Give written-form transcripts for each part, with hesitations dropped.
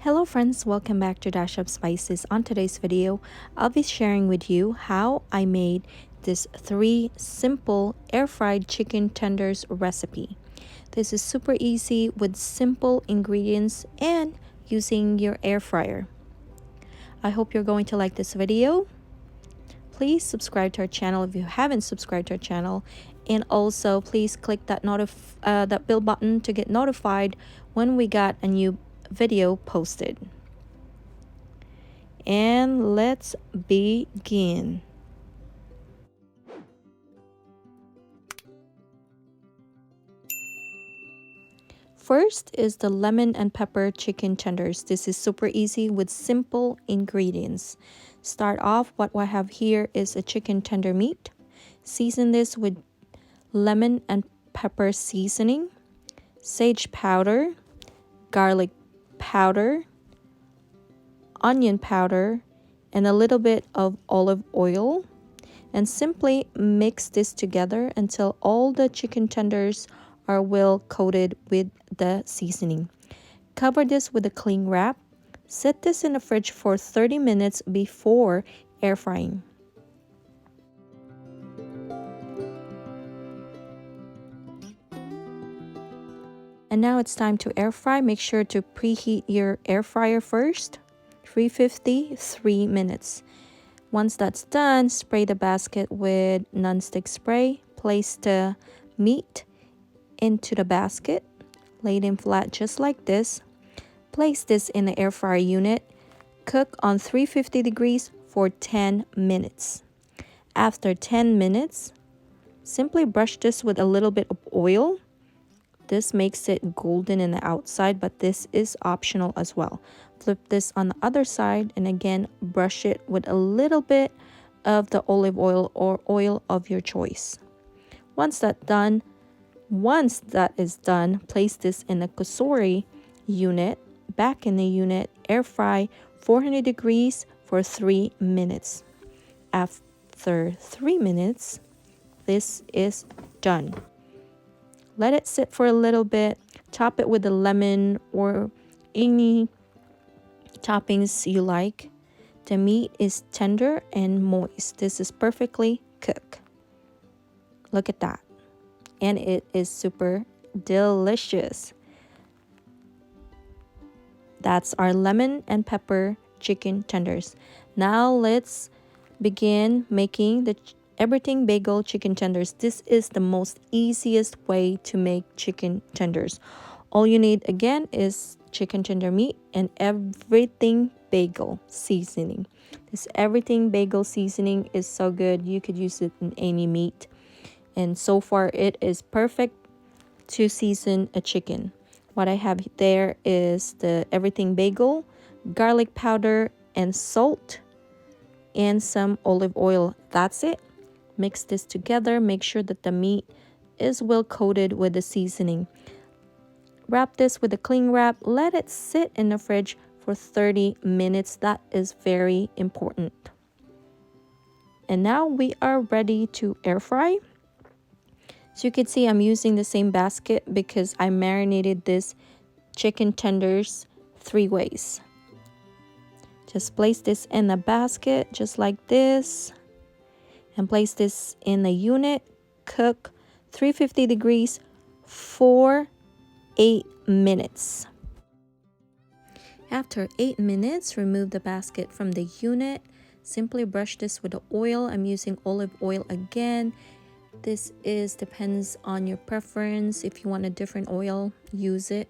Hello friends, welcome back to Dash Up Spices. On today's video, I'll be sharing with you how I made this 3 simple air-fried chicken tenders recipe. This is super easy with simple ingredients and using your air fryer. I hope you're going to like this video. Please subscribe to our channel if you haven't subscribed to our channel, and also please click that bell button to get notified when we got a new video posted. And let's begin. First is the lemon and pepper chicken tenders. This is super easy with simple ingredients. Start off, what I have here is a chicken tender meat. Season this with lemon and pepper seasoning, sage powder, garlic powder, onion powder, and a little bit of olive oil, and simply mix this together until all the chicken tenders are well coated with the seasoning. Cover this with a cling wrap. Set this in the fridge for 30 minutes before air frying. And now it's time to air fry. Make sure to preheat your air fryer first. 350, 3 minutes. Once that's done, spray the basket with nonstick spray. Place the meat into the basket. Lay them flat just like this. Place this in the air fryer unit. Cook on 350 degrees for 10 minutes. After 10 minutes, simply brush this with a little bit of oil. This makes it golden in the outside, but this is optional as well. Flip this on the other side and again brush it with a little bit of the olive oil or oil of your choice. Once that is done, place this in the kasori unit. Back in the unit, air fry 400 degrees for 3 minutes. After 3 minutes, this is done. Let it sit for a little bit. Top it with the lemon or any toppings you like. The meat is tender and moist. This is perfectly cooked. Look at that. And it is super delicious. That's our lemon and pepper chicken tenders. Now let's begin making the everything bagel chicken tenders. This is the most easiest way to make chicken tenders. All you need again is chicken tender meat and everything bagel seasoning. This everything bagel seasoning is so good. You could use it in any meat. And so far it is perfect to season a chicken. What I have there is the everything bagel, garlic powder and salt, and some olive oil. That's it. Mix this together. Make sure that the meat is well coated with the seasoning. Wrap this with a cling wrap. Let it sit in the fridge for 30 minutes. That is very important. And now we are ready to air fry. So you can see I'm using the same basket because I marinated this chicken tenders 3 ways. Just place this in the basket just like this. And place this in the unit. Cook 350 degrees for 8 minutes. After 8 minutes, remove the basket from the unit. Simply brush this with the oil. I'm using olive oil again. This depends on your preference. If you want a different oil, use it.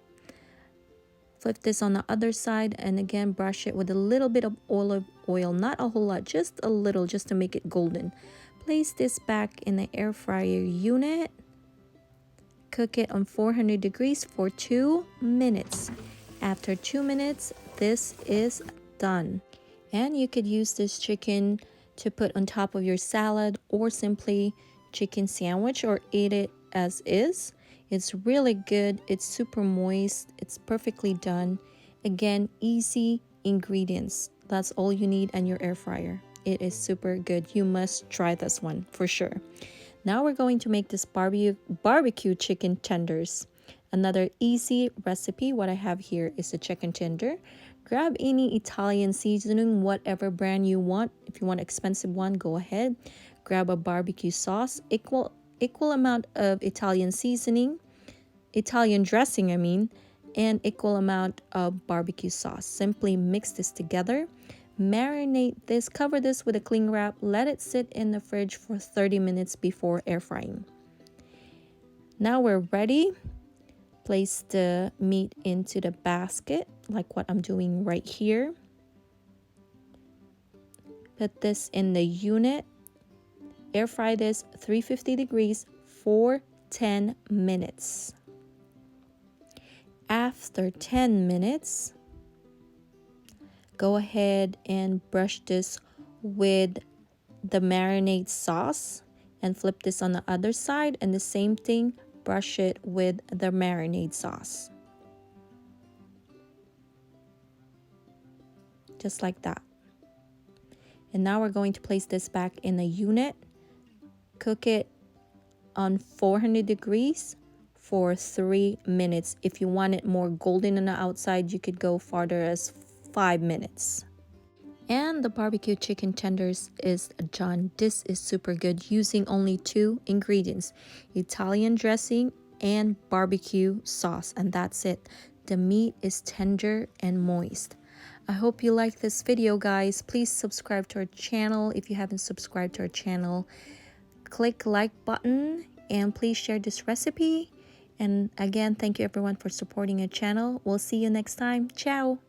Flip this on the other side and again brush it with a little bit of olive oil. Not a whole lot, just a little, just to make it golden. Place this back in the air fryer unit. Cook it on 400 degrees for 2 minutes. After 2 minutes, this is done. And you could use this chicken to put on top of your salad or simply chicken sandwich or eat it as is. It's really good. It's super moist. It's perfectly done. Again, easy ingredients. That's all you need on your air fryer. It is super good. You must try this one for sure. Now we're going to make this barbecue chicken tenders. Another easy recipe. What I have here is a chicken tender. Grab any Italian seasoning, whatever brand you want. If you want an expensive one, go ahead. Grab a barbecue sauce, equal amount of Italian seasoning, Italian dressing, I mean, and equal amount of barbecue sauce. Simply mix this together. Marinate this, cover this with a cling wrap, let it sit in the fridge for 30 minutes before air frying. Now we're ready. Place the meat into the basket, like what I'm doing right here. Put this in the unit. Air fry this 350 degrees for 10 minutes. After 10 minutes, go ahead and brush this with the marinade sauce and flip this on the other side, and the same thing, brush it with the marinade sauce. Just like that. And now we're going to place this back in the unit. Cook it on 400 degrees for 3 minutes. If you want it more golden on the outside, you could go farther as 5 minutes. And the barbecue chicken tenders is done. This is super good, using only 2 ingredients, Italian dressing and barbecue sauce, and that's it. The meat is tender and moist. I hope you like this video, guys. Please subscribe to our channel if you haven't subscribed to our channel. Click like button and please share this recipe. And again, thank you everyone for supporting our channel. We'll see you next time. Ciao.